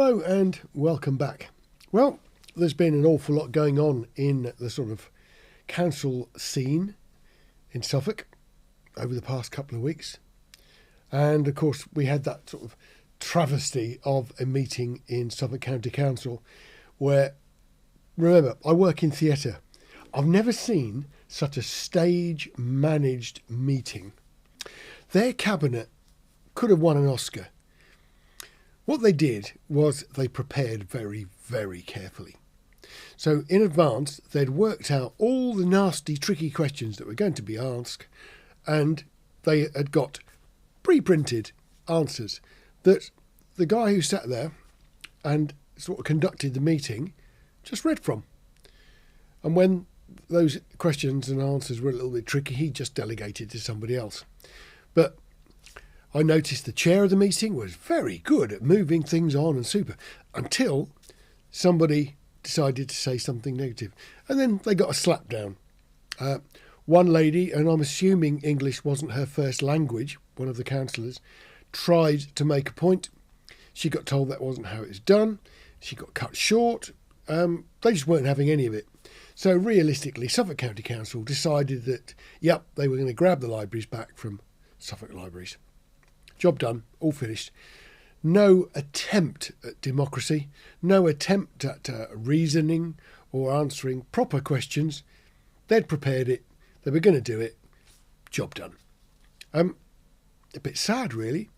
Hello and welcome back. Well, there's been an awful lot going on in the sort of council scene in Suffolk over the past couple of weeks. And of course, we had that sort of travesty of a meeting in Suffolk County Council where, remember, I work in theatre. I've never seen such a stage-managed meeting. Their cabinet could have won an Oscar. What they did was they prepared very, very carefully. So in advance, they'd worked out all the nasty, tricky questions that were going to be asked, and they had got pre-printed answers that the guy who sat there and sort of conducted the meeting just read from. And when those questions and answers were a little bit tricky, he just delegated to somebody else. But I noticed the chair of the meeting was very good at moving things on and super, until somebody decided to say something negative. And then they got a slap down. One lady, and I'm assuming English wasn't her first language, one of the councillors, tried to make a point. She got told that wasn't how it was done. She got cut short. They just weren't having any of it. So realistically, Suffolk County Council decided that, yep, they were going to grab the libraries back from Suffolk Libraries. Job done, all finished. No attempt at democracy, no attempt at reasoning or answering proper questions. They'd prepared it, they were going to do it, job done. A bit sad, really.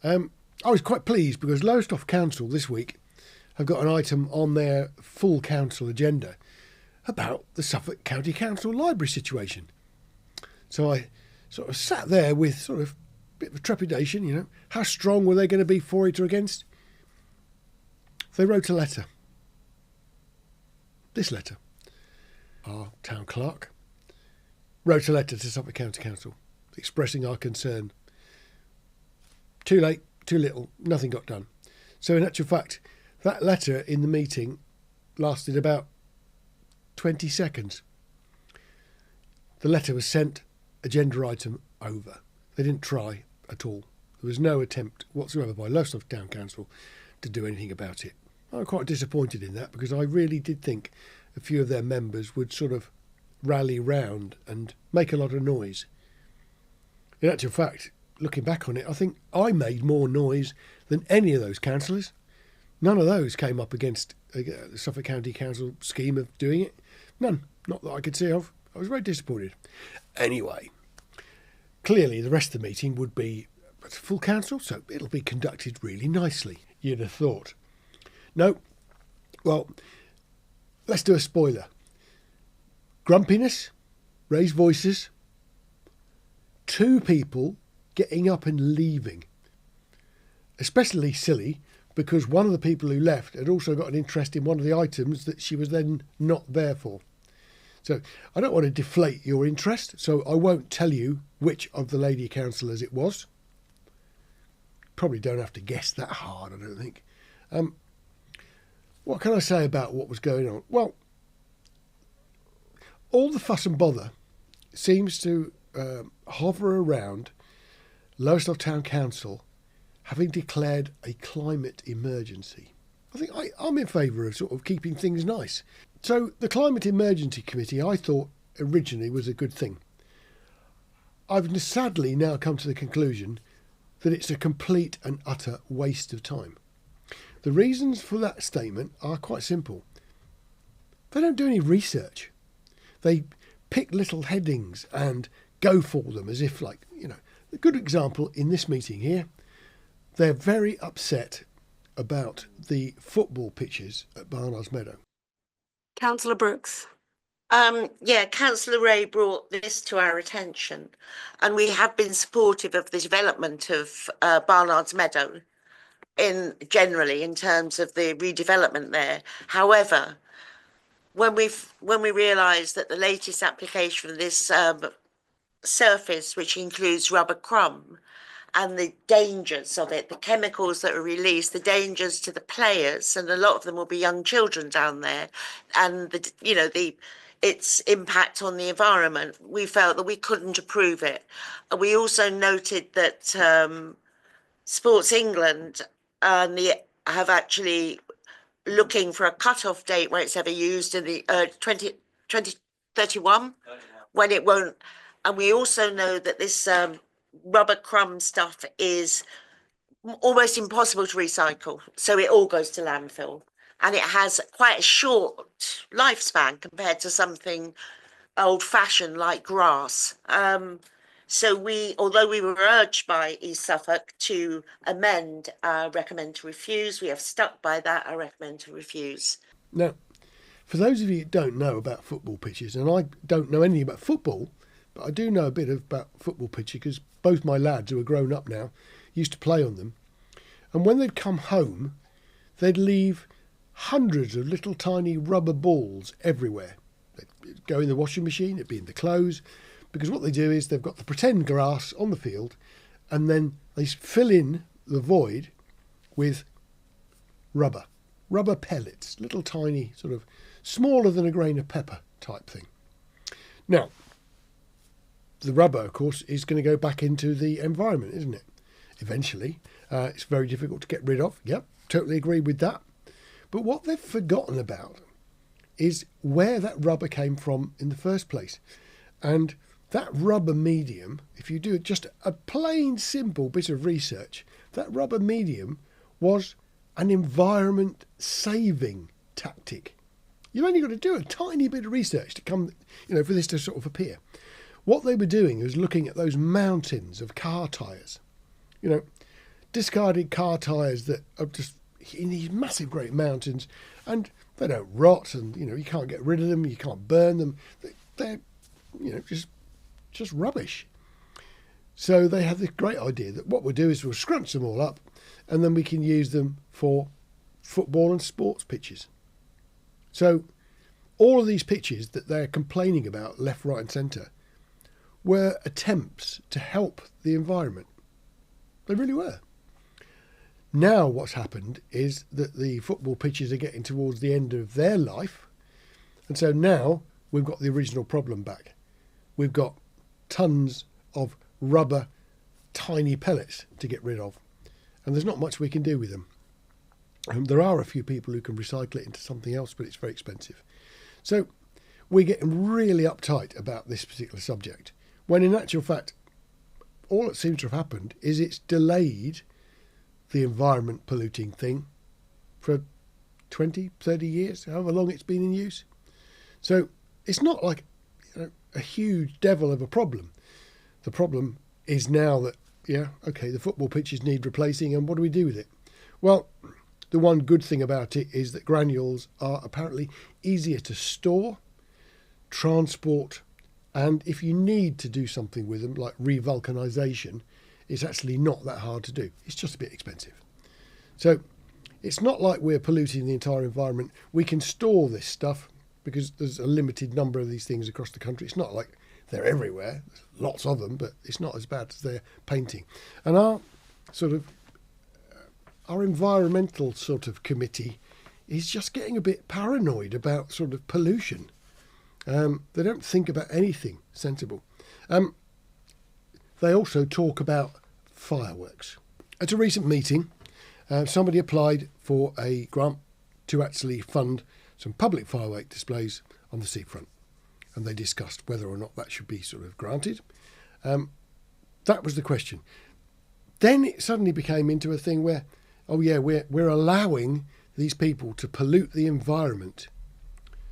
I was quite pleased because Lowestoft Council this week have got an item on their full council agenda about the Suffolk County Council library situation. So I sort of sat there with sort of a bit of a trepidation, you know. How strong were they going to be for it or against? They wrote a letter. This letter. Our town clerk wrote a letter to Suffolk County Council expressing our concern. Too late, too little, nothing got done. So in actual fact, that letter in the meeting lasted about 20 seconds. The letter was sent, agenda item over. They didn't try at all. There was no attempt whatsoever by Lowestoft Town Council to do anything about it. I'm quite disappointed in that because I really did think a few of their members would sort of rally round and make a lot of noise. In actual fact, looking back on it, I think I made more noise than any of those councillors. None of those came up against the Suffolk County Council scheme of doing it. None, not that I could see of. I was very disappointed. Anyway, clearly the rest of the meeting would be a full council, so it'll be conducted really nicely, you'd have thought. No, well, let's do a spoiler. Grumpiness, raised voices, 2 people getting up and leaving. Especially silly, because one of the people who left had also got an interest in one of the items that she was then not there for. So I don't want to deflate your interest, so I won't tell you which of the lady councillors it was. Probably don't have to guess that hard, I don't think. What can I say about what was going on? Well, all the fuss and bother seems to hover around Lowestoft Town Council having declared a climate emergency. I think I'm in favour of sort of keeping things nice. So the Climate Emergency Committee, I thought originally was a good thing. I've sadly now come to the conclusion that it's a complete and utter waste of time. The reasons for that statement are quite simple. They don't do any research. They pick little headings and go for them as if, like, you know, a good example in this meeting here, they're very upset about the football pitches at Barnard's Meadow. Councillor Brooks. Yeah, Councillor Ray brought this to our attention, and we have been supportive of the development of Barnard's Meadow generally in terms of the redevelopment there. However, when we realised that the latest application for this surface, which includes rubber crumb, and the dangers of it, the chemicals that are released, the dangers to the players, and a lot of them will be young children down there, and its impact on the environment, we felt that we couldn't approve it. And we also noted that Sports England and the have actually looking for a cut-off date where it's ever used in the 2031, when it won't. And we also know that this rubber crumb stuff is almost impossible to recycle, so it all goes to landfill, and it has quite a short lifespan compared to something old-fashioned like grass. So although we were urged by East Suffolk to amend our recommend to refuse, we have stuck by that, our recommend to refuse. Now, for those of you who don't know about football pitches, and I don't know anything about football, but I do know a bit about football pitches because both my lads, who are grown up now, used to play on them. And when they'd come home, they'd leave hundreds of little tiny rubber balls everywhere. They'd go in the washing machine, it'd be in the clothes, because what they do is they've got the pretend grass on the field and then they fill in the void with rubber pellets, little tiny, sort of smaller than a grain of pepper type thing. Now, the rubber, of course, is going to go back into the environment, isn't it? Eventually. It's very difficult to get rid of. Yep, totally agree with that. But what they've forgotten about is where that rubber came from in the first place. And that rubber medium, if you do just a plain simple bit of research, that rubber medium was an environment saving tactic. You've only got to do a tiny bit of research to come, for this to sort of appear. What they were doing was looking at those mountains of car tyres, discarded car tyres that are just in these massive great mountains, and they don't rot, and you can't get rid of them, you can't burn them. They're just rubbish. So they had this great idea that what we'll do is we'll scrunch them all up, and then we can use them for football and sports pitches. So all of these pitches that they're complaining about left, right and centre were attempts to help the environment. They really were. Now what's happened is that the football pitches are getting towards the end of their life, and so now we've got the original problem back. We've got tons of rubber tiny pellets to get rid of, and there's not much we can do with them. There are a few people who can recycle it into something else, but it's very expensive. So we're getting really uptight about this particular subject, when in actual fact all that seems to have happened is it's delayed the environment polluting thing for 20, 30 years, however long it's been in use. So it's not like a huge devil of a problem. The problem is now that, the football pitches need replacing, and what do we do with it? Well, the one good thing about it is that granules are apparently easier to store, transport, and if you need to do something with them, like revulcanisation, it's actually not that hard to do. It's just a bit expensive. So it's not like we're polluting the entire environment. We can store this stuff because there's a limited number of these things across the country. It's not like they're everywhere. There's lots of them, but it's not as bad as they're painting. And our environmental sort of committee is just getting a bit paranoid about sort of pollution. They don't think about anything sensible. They also talk about fireworks. At a recent meeting, somebody applied for a grant to actually fund some public firework displays on the seafront, and they discussed whether or not that should be sort of granted. That was the question. Then it suddenly became into a thing where, we're allowing these people to pollute the environment.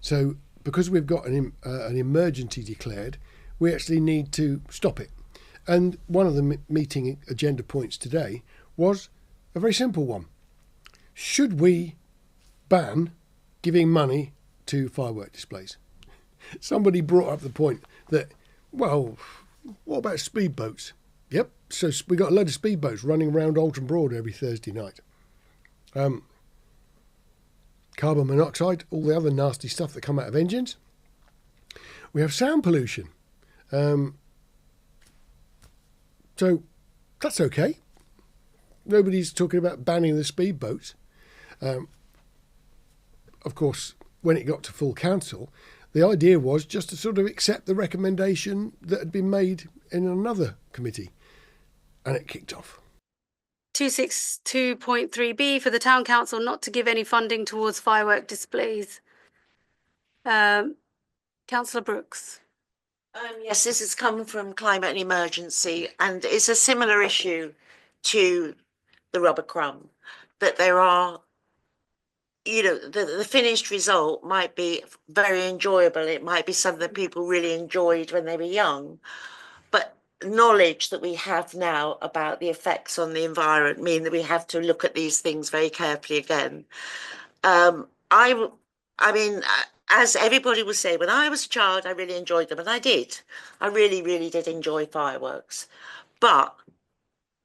So because we've got an emergency declared, we actually need to stop it. And one of the meeting agenda points today was a very simple one. Should we ban giving money to firework displays? Somebody brought up the point that, what about speedboats? Yep, so we got a load of speedboats running around Alton Broad every Thursday night. Carbon monoxide, all the other nasty stuff that come out of engines. We have sound pollution. So that's okay. Nobody's talking about banning the speedboats. Of course, when it got to full council, the idea was just to sort of accept the recommendation that had been made in another committee, and it kicked off. 262.3B for the town council not to give any funding towards firework displays. Councillor Brooks. Yes, this has come from Climate and Emergency, and it's a similar issue to the rubber crumb, that there are, you know, the finished result might be very enjoyable. It might be something that people really enjoyed when they were young, but knowledge that we have now about the effects on the environment mean that we have to look at these things very carefully again. I mean, as everybody will say, when I was a child, I really enjoyed them, and I did. I really, really did enjoy fireworks. But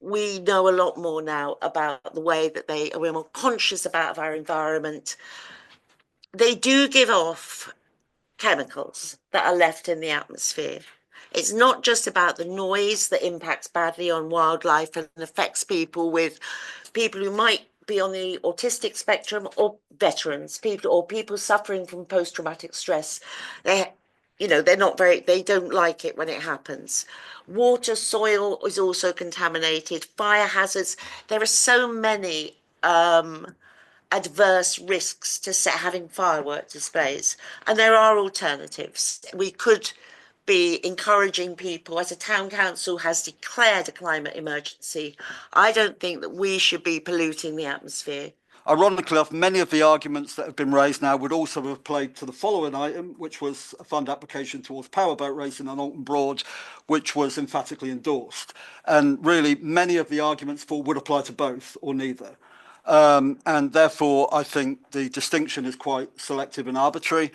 we know a lot more now about the way that we're more conscious about our environment. They do give off chemicals that are left in the atmosphere. It's not just about the noise that impacts badly on wildlife and affects people who might be on the autistic spectrum, or veterans, people suffering from post-traumatic stress. They don't like it when it happens. Water, soil is also contaminated, fire hazards. There are so many adverse risks to having firework displays, and there are alternatives. We could be encouraging people, as a town council has declared a climate emergency. I don't think that we should be polluting the atmosphere. Ironically, many of the arguments that have been raised now would also have played to the following item, which was a fund application towards powerboat racing on Alton Broad, which was emphatically endorsed. And really, many of the arguments would apply to both or neither. And therefore, I think the distinction is quite selective and arbitrary.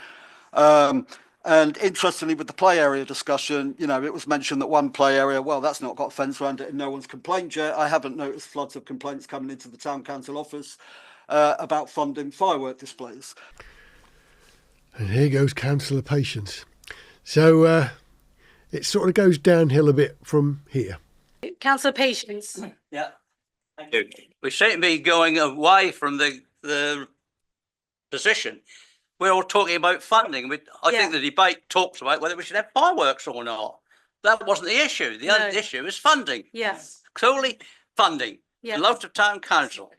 And interestingly, with the play area discussion, you know, it was mentioned that one play area, well, that's not got a fence around it and no one's complained yet. I haven't noticed floods of complaints coming into the town council office about funding firework displays. And here goes Councillor Patience. So it sort of goes downhill a bit from here. Councillor Patience. Yeah, thank you. We seem to be going away from the position. We're all talking about funding. I think the debate talks about whether we should have fireworks or not. That wasn't the issue. The other issue is funding. Yes. Solely funding. Yeah. Local town council.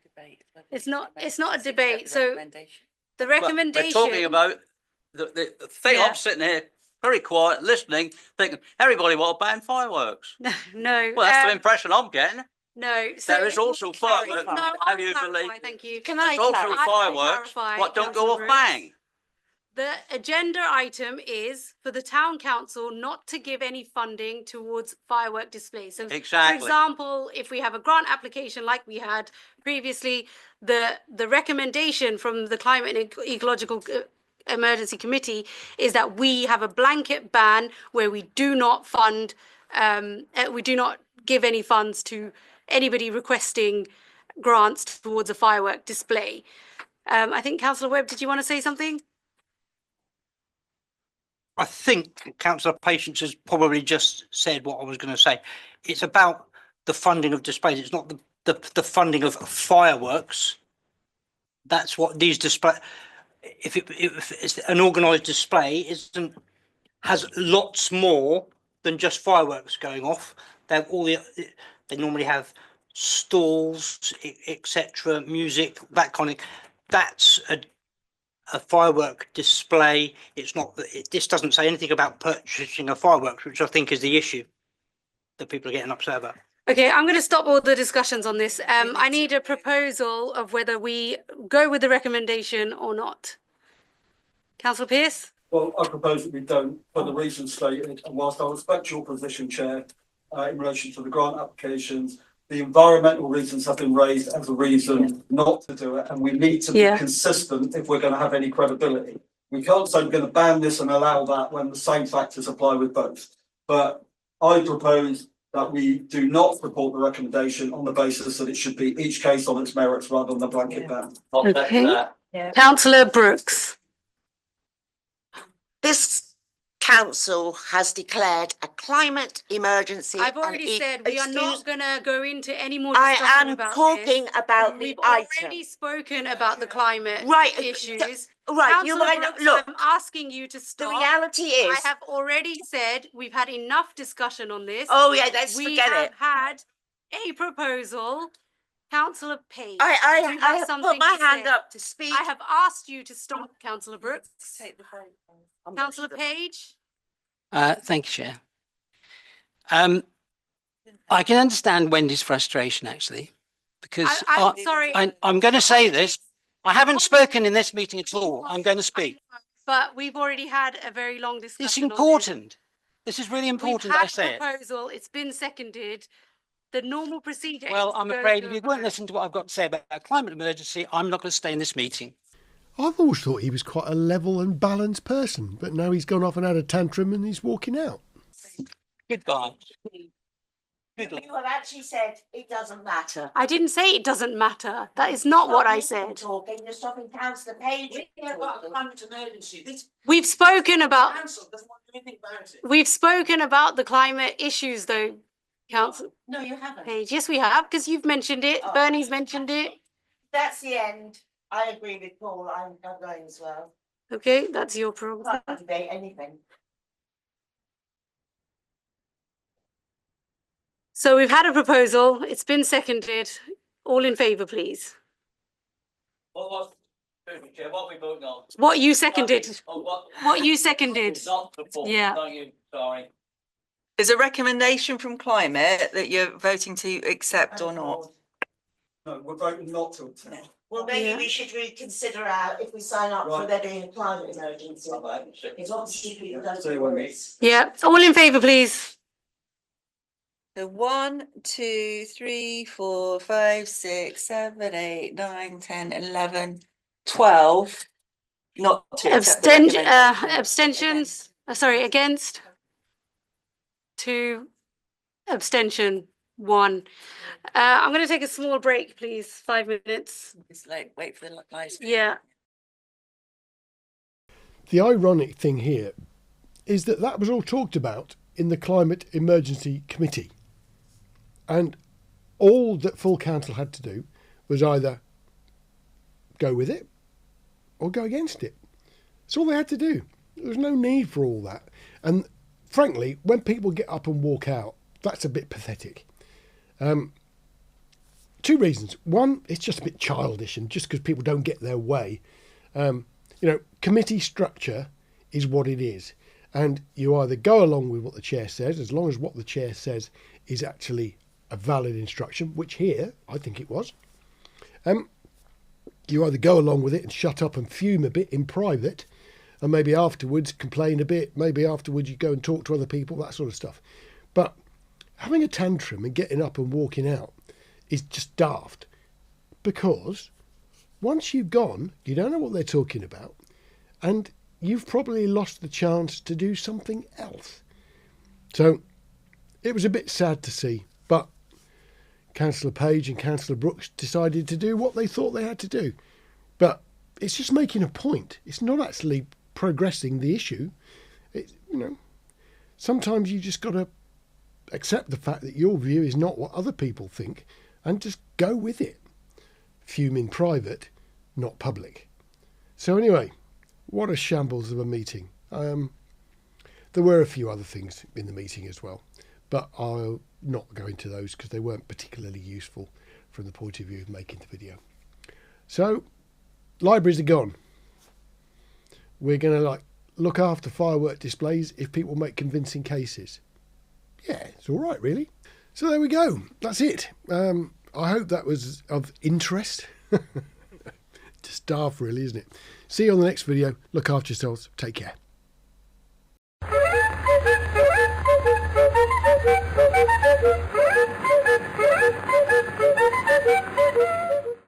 It's not a debate. So the recommendation. We're talking about the thing. I'm sitting here very quiet, listening, thinking everybody want to ban fireworks. No. Well, that's the impression I'm getting. No. So there is also fireworks. No, Have you believe? Thank you. Can I also clarify? fireworks. What don't go off bang? The agenda item is for the town council not to give any funding towards firework displays. So, exactly. For example, if we have a grant application like we had previously, the recommendation from the Climate and Ecological Emergency Committee is that we have a blanket ban where we do not fund, we do not give any funds to anybody requesting grants towards a firework display. I think Councillor Webb, did you want to say something? I think Councillor Patience has probably just said what I was going to say. It's about the funding of displays. It's not the funding of fireworks. That's what these display. If it's an organised display, has lots more than just fireworks going off. They have they normally have stalls, etc., music, that kind of. That's a firework display. It's not. This doesn't say anything about purchasing a fireworks, which I think is the issue that people are getting upset about. Okay, I'm going to stop all the discussions on this. I need a proposal of whether we go with the recommendation or not. Councillor Pearce? Well, I propose that we don't, for the reasons stated, and whilst I respect your position, Chair, in relation to the grant applications, the environmental reasons have been raised as a reason not to do it, and we need to be consistent if we're going to have any credibility. We can't say we're going to ban this and allow that when the same factors apply with both. But I propose that we do not support the recommendation on the basis that it should be each case on its merits rather than the blanket ban. Okay. Councillor Brooks. This council has declared a climate emergency. I've already said we are not going to go into any more discussion about this. I am talking about the item. We've already spoken about the climate issues. Right, you might not look. I'm asking you to stop. The reality is, I have already said we've had enough discussion on this. Oh yeah, let's forget it. We have had a proposal Councillor Page. I you have have something put my to hand say. up to speak. I have asked you to stop, Councillor Brooks. Take the phone. Councillor Page. Thank you, Chair. I can understand Wendy's frustration, actually, because I'm sorry. I'm going to say this. I haven't spoken in this meeting at all. I'm going to speak. But we've already had a very long discussion. It's important. This is really important. I say We've it. had a proposal. It's been seconded. The normal procedure. Well, is I'm to go afraid to if a you won't vote. listen to what I've got to say about a climate emergency, I'm not going to stay in this meeting. I've always thought he was quite a level and balanced person, but now he's gone off and had a tantrum and he's walking out. Goodbye. You have actually said it doesn't matter. I didn't say it doesn't matter. That is not what I said. Talking, you're stopping Councillor Page. We've spoken about. Council doesn't want to do anything about it. We've spoken about the climate issues, though, Councillor No, you haven't. Page. Yes, we have, because you've mentioned it. Oh. Bernie's mentioned it. That's the end. I agree with Paul. I'm going as well. Okay, that's your problem. Can't debate anything. So we've had a proposal. It's been seconded. All in favour, please. What are we voting on? What you seconded. Oh, What you seconded. Not before. Yeah. Thank you. Sorry. There's a recommendation from Climate that you're voting to accept or not. No, we're voting not to accept. Well, maybe Yeah. we should reconsider our, if we sign up for Right. there being a climate emergency. Because obviously people don't So know when what we- it is. Yeah. All in favour, please. So 1, 2, 3, 4, 5, 6, 7, 8, 9, 10, 11, 12. Not to accept the recommendation. Abstentions. Sorry, against. 2. Abstention. 1. I'm going to take a small break, please. 5 minutes. It's like, wait for the lights. Yeah. The ironic thing here is that that was all talked about in the Climate Emergency Committee. And all that full council had to do was either go with it or go against it. That's all they had to do. There was no need for all that. And frankly, when people get up and walk out, that's a bit pathetic. 2 reasons. One, it's just a bit childish, and just because people don't get their way. Committee structure is what it is. And you either go along with what the chair says, as long as what the chair says is actually a valid instruction, which here, I think it was. You either go along with it and shut up and fume a bit in private, and maybe afterwards complain a bit, maybe afterwards you go and talk to other people, that sort of stuff. But having a tantrum and getting up and walking out is just daft, because once you've gone, you don't know what they're talking about, and you've probably lost the chance to do something else. So it was a bit sad to see, but Councillor Page and Councillor Brooks decided to do what they thought they had to do. But it's just making a point. It's not actually progressing the issue. Sometimes you just got to accept the fact that your view is not what other people think and just go with it. Fume in private, not public. So anyway, what a shambles of a meeting. There were a few other things in the meeting as well, but I'll not go into those because they weren't particularly useful from the point of view of making the video. So, libraries are gone. We're going to look after firework displays if people make convincing cases. Yeah, it's all right, really. So there we go. That's it. I hope that was of interest to staff, really, isn't it? See you on the next video. Look after yourselves. Take care.